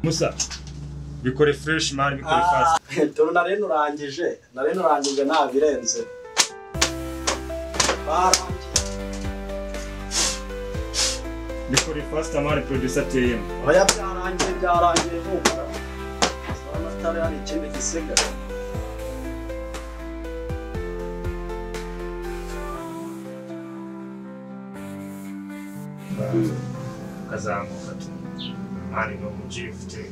Musa bikore fresh man bikore fast. Turu narengurangije nta birenze. Bikore fast man producer TM. Oya byarangiye vuba. Amatara ari ikindi gisigaye. Kazamuka tu. Mani no mujifte.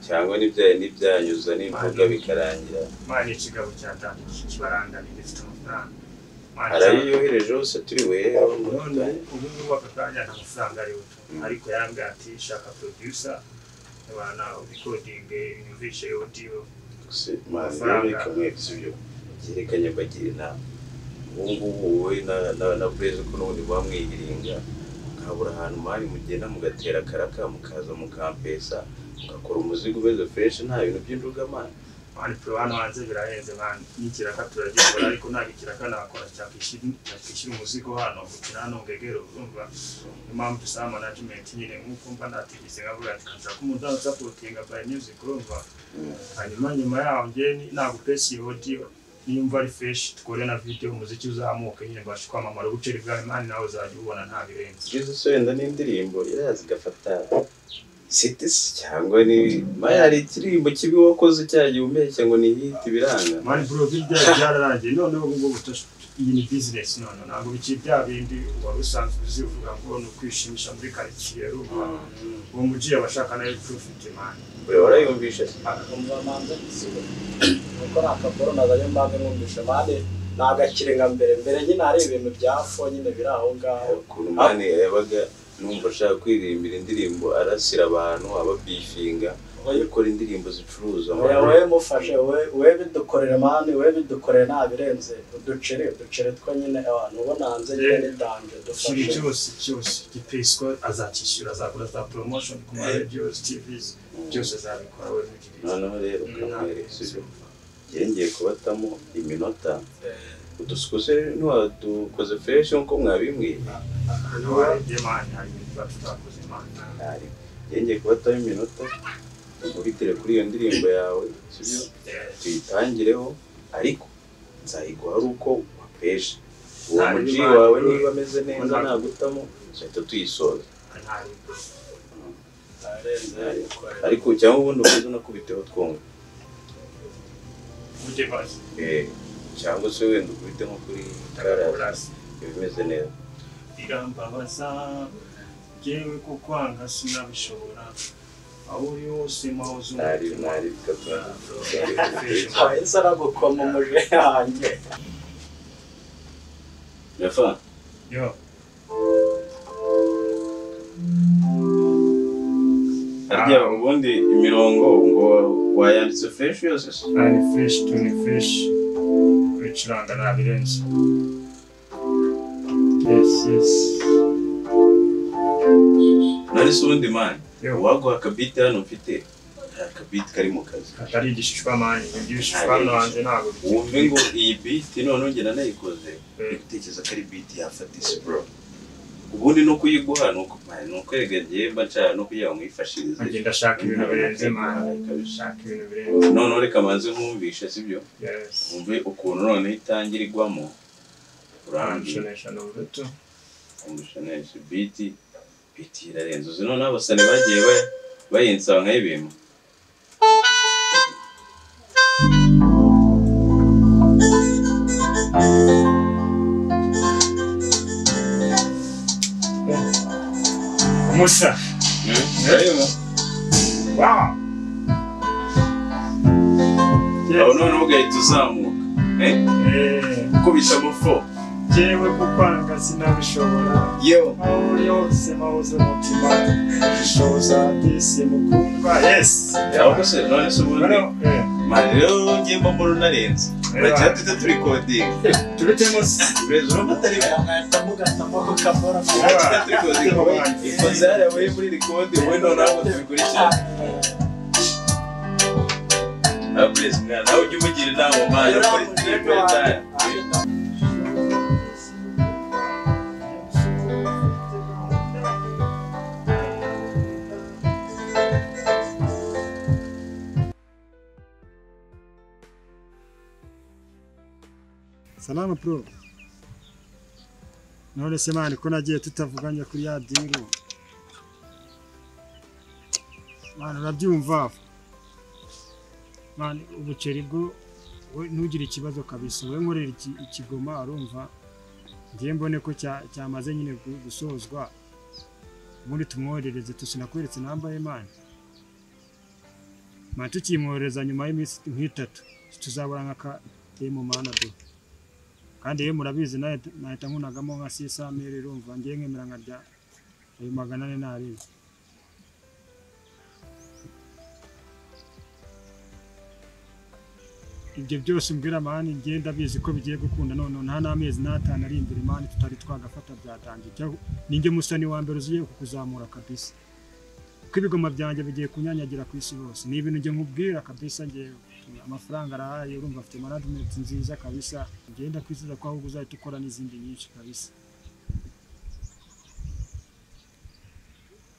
Cyangwa n'ibyanyuza n'imvuga bikarangira. Mani ikigabo cyatandukanye kibaranga n'ifite amafaranga. Arayohereje hose turi wewe. None ubu wakakanya nta mafaranga ari utu. Ariko yarambye ati shaka producer abana recording invishe audio. Mani kamwe kisubyo. Yerekanye bagira inama. Ubu wowe na Blaze ko n'ubundi bamwihiringa. Kabura ahantu mari mugenda mugatera karaka mukaza mukampesa mugakora umuzigo beze fresh nta bintu by'induga man mani pro hano hanze birahenze man nikiraka turagikora ariko nagikiraka nakora cyakishira umuzigo hano gukina hano ngegero urumva impamvu dusaba management nyine nkuko mba natigise ngavuga ati kanza kumuntu supportinga by music urumva hanyuma nyuma yaho nge nagupesi audio nimba ari fresh tukore na video umuziki uzamuka nyine bashi kwamamara ubuceri bwa man nawe uzajya ubona nta birenze gize senda n'indirimbo irazi gafata cities cyangwa ni mayari ikirimbo kibi wakoze cyagiye umbeshya ngo ni hit biranga man bro video byararangiye none ubwo butasha iyi ni business none ntabwo biki bya bindi warusanzwe uzivuga ngo no kwishimisha muri quartier rumva uwo mugiye abashaka nayo profit man bro warayumvisha akumva manza kisigo uko nakaboro nazaye mbange nkumvisha bane nagakirenga mbere nyine ari ibintu byafo nyine biraho ngaho kurumane yabaga numva ashaka kwirimbira indirimbo arasira abantu ababifinga gukora indirimbo zicuruza wewe mufashe wewe bidukorera mani wewe bidukorera nta birenze uducere two nyine abantu ubona hanze nyine danje dufashe cyose gipeswa azakishyura azakora za promotion ku ma radios TVs cyose zabikora wewe noneho rero kamwereka yengeye kubatamo iminota uduskose dukoze fresh nko mwabimbwiye hano hari demani hari batutakoze imana yengeye kubatamo iminota ubitire kuri iyo ndirimbo yawe sibyo tuyitangireho ariko nzayiguha ari uko wapeje uwo muji wawe niba ameze neza nagutamo cyahita tuyisoza ariko cyangwa ubundi ubuze no kubiteho twumva cyangwa se wenda ukubite nko kuri karasi ibimeze neza irambabaza yewe kukwanga sinabishobora aho uri hose mahozo nari bikatwa ahise aragukoma umuje yanjye yafa yo arya ubundi imirongo ngo wayanditse fresh yose ari fresh to ni fresh kwicuranga nabirenze yes nari sundi man wagwa kabiti hano mfite kabiti kari mu kazi atari igishishwa mani igishishwa nanje ntago wumve ngo iyi beat none ngena nayikoze bitekereza kari beat yafatise bro ubundi no kuyiguha no kweregeye mbaca no kugira mwifashirize agenda shaka ibintu birenze mani kabishaka ibintu birenze none reka manze nkumvisha sibyo yes umve ukuntu none itangirirwamo uranjonesha no veto umushanesha beat irarenze uzi none abasane bagiye bayinsaba nk'ibintu Musa wow aho none ugahita uzamuka kubisha amufo jewe kukwanga sinabishobora yo yose mahozo mutima shoza disi mukundwa yes yaho se none se ubundi marero ngiye mbona narenze bachatite turi coding turitemos Blaze urumva atari tamugatamo kamora turi coding ikozara we muri record we none ntabwo tubikurikira Blaze nawe ujye umugira inama man ukora indirimbo ya Salama bro. None se mani ko nagiye tutavuganya kuri ya deal. Mani urabyumva. Mani ubuceri bwo ntugire ikibazo kabisa. We nkorera ikigoma arumva. Ngiye mbone ko cyamaze nyine gusozwa. Muri tumwoherereze tusinakweretse namba y'Imana. Mani tukimwohereza nyuma y'iminsi nk'itatu. Tuzabura nkaka mu mana do. Kandi ye murabizi nahita nkunagamo nka 600,000 urumva ngiye nkemera nkarya 400 ibyo byose mbwira mani ngenda bizi ko bigiye gukunda none nta n'amezi n'atanu ari imbere mani tutari twagafata byatangiye ninjye musani wa mbere uziye kukuzamura kabisa ko ibigoma byanjye bigiye kunyanyagira ku isi hose ni ibintu ngiye nkubwira kabisa ngiye amafaranga arahaye urumva afite management nziza kabisa ngenda kwisiza ko ahubwo uzahita ukora n'izindi nyinshi kabisa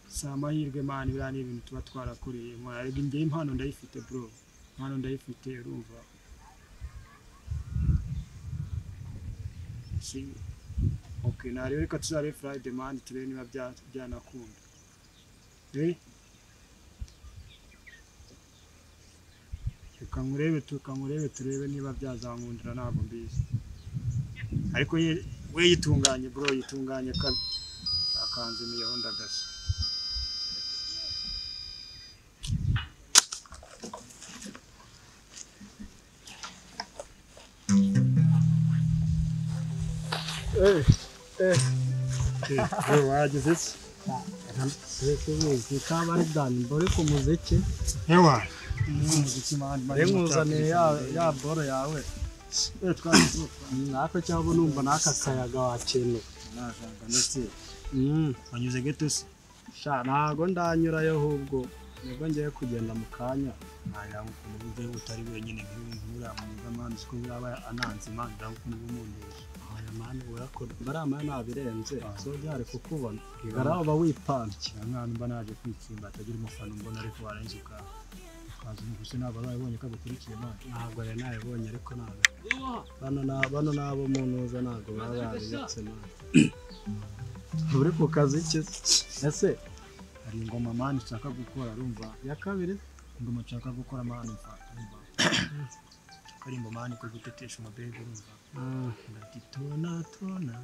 samahirwe mani birani ibintu tuba twarakoreye mwana ngiye impano ndayifite bro impano ndayifite urumva si okay nari reka tuzare Friday mani turebe niba byanakunda Kankurebe turebe niba byazankundira ntabwo mbizi ariko we yitunganye bro yitunganye akanze miyaho ndagasa wagize iki kabari dani mbore ku muziki hewa nkuzaniye ya boro yawe nako cyangwa numva naka kayaga wakintu nashaka ndetse wanyuze gete se sha ntago ndanyurayo ahubwo nibwo ngiye kugenda mu kanya naya ukuntu uvuye utari wenyine nk'ura mu zamani ko yaba ananze imana ndakuno bumundesha aya mani urakora baramana nabirenze so byari kukubona garaba wipampye mwana mba naje kwitsimba atagira umufano mbona ariko waranzuka kazi n'ubuse nabo babonye ko gukurikiye mwana ntabwo rero nabonye ariko ntabwo bano nabo munuza ntabwo baba babiyatse mwana uri ku kazi iki ese hari ingoma mani nshaka gukora urumva ya kabiri ingoma nshaka gukora mani mfa urumva karimbo mani ko gutetesha umabebe urumva tona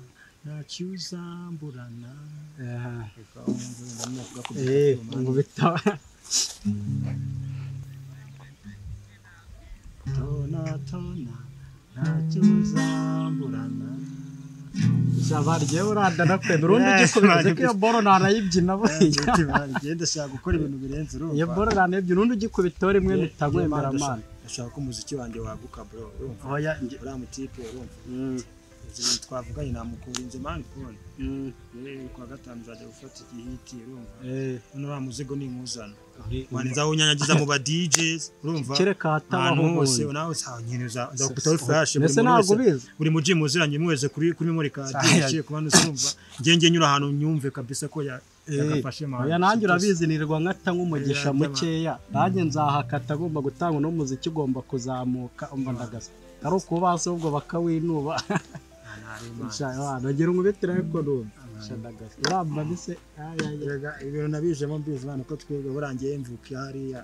nacyuzamburana ngo bitawa tona nacyuzamburana Shabarye urandana kwe Burundi gikubise ko boro nanayibyina buriya ngende shaka gukora ibintu birenze urumva iyo boro nanebye urundi gikubitore imwe mitagwemera man ashaka ko umuziki wanjye waguka bro oya ura mutipe urumva izi twavuganye namukurinze man phone kwa gatanu zaje gufata igihiti urumva none ura muzigo ni nkuzana wanza unyanyagiza mu ba DJs urumva kereka hatabaho hose unawe sanyineza ndakutaho flash buri mu gym uziranye muweze kuri memory card cye kubana urumva ngenge nyura ahantu nyumve kabisa ko yakafashe man oya nanjye urabizinirwa nkata nk'umugisha mukeya nanjye nzahakata agomba gutanga no muziki ugomba kuzamuka umva ndagasa ari ukubase ubwo bakawinuba nagera umubitira ariko numva shandagasa uramba bise ibintu nabijemo mbizi bana ko twebwe burangiye mvuka hariya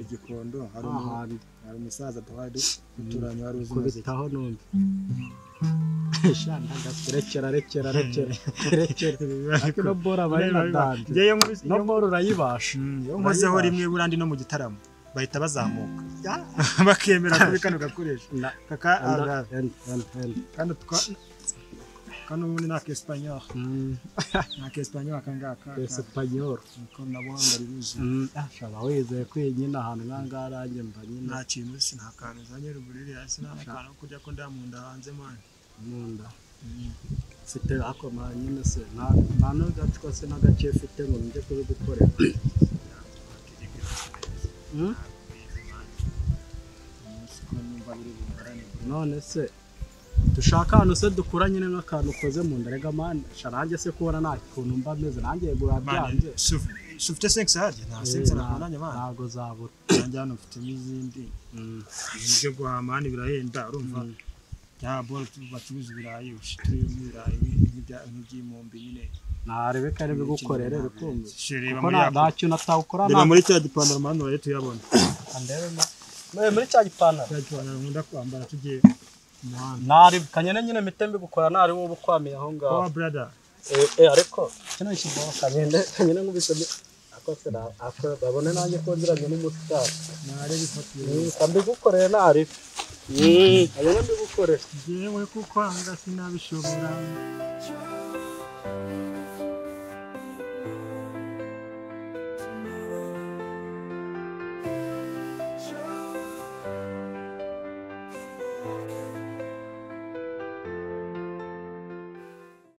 igikondo hari umusaza twari duturanye wari uzi kubitaho numva shandagasa rekera ariko no bora bari nadanje no bora urayibasha nkozeho rimwe burandi no mu gitaramo bahita bazamuka bakemera kuri kano gakoresho kaka kano kano ni na Espanyol na Espanyol akangaka Espanyol ko nabonga ribuze ashaba weze kwenyina ahantu ngangaranje mba nyina nta kintu sinakantu zanye ruburiri hasi n'akantu kujya ko ndamunda hanze man munda fite akoma nyine se nta no gatwa se nagace fite ngo nje kuri gukorera none se dushaka hano se dukura nyine nk'akantu ukoze mu ndarega man sharange se kubona nta kuntu mba meze nanjye gura byanjye sufite 5 hadi nta 5 nakubonanye man ntago zabura nanjye hano mfite n'izindi nje guhamana birahenda urumva ya bora bacuruza ibirayi ushitire n'ibirayi n'iby'imombi nyine narebe kare bigukorere bikumbi shireba kuko muri yako ntacyo natawukora reba muri cya gipantaro manu rero tuyabona andebe muri cya gipantaro nkunda kwambara tugiye umuhanda nari kanyene nyine mitembe gukora nari wo bukwamiye aho ngaho oh brother ariko kino kibaho kanyene nkubise akosera akora babone nanjye ko nziranye n'umutara nare bifatiye kambi gukorera nari ayone mbigukorera jewe kuko anga sinabishobora